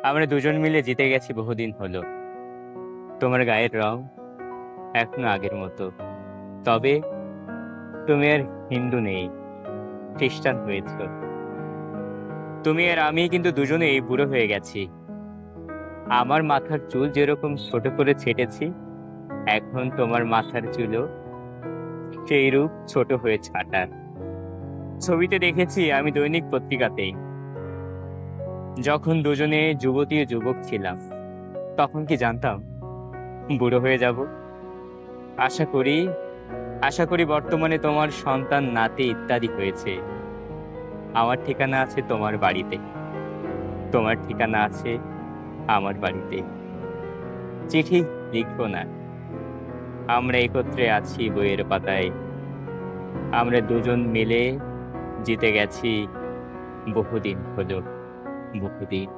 আমরা দুজন মিলে জিতে গেছি বহুদিন হলো। তোমার গায়ের রং এখনো আগের মতো, তবে তুমি আর হিন্দু নেই, খ্রিস্টান হয়েছ। তুমি আর আমি কিন্তু দুজনেই বুড়ো হয়ে গেছি। আমার মাথার চুল যেরকম ছোট করে ছেটেছি, এখন তোমার মাথার চুলও সেই রূপ ছোট হয়ে ছাটা। ছবিতে দেখেছি, আমি দৈনিক পত্রিকাতেই, যখন দুজনে যুবতী ও যুবক ছিলাম। তখন কি জানতাম বুড়ো হয়ে যাব? আশা করি আশা করি বর্তমানে তোমার সন্তান, নাতি ইত্যাদি হয়েছে। আমার ঠিকানা আছে তোমার বাড়িতে, তোমার ঠিকানা আছে আমার বাড়িতে। চিঠি লিখবো না, আমরা একত্রে আছি বইয়ের পাতায়। আমরা দুজন মিলে জিতে গেছি বহুদিন হলো, বহুদিন।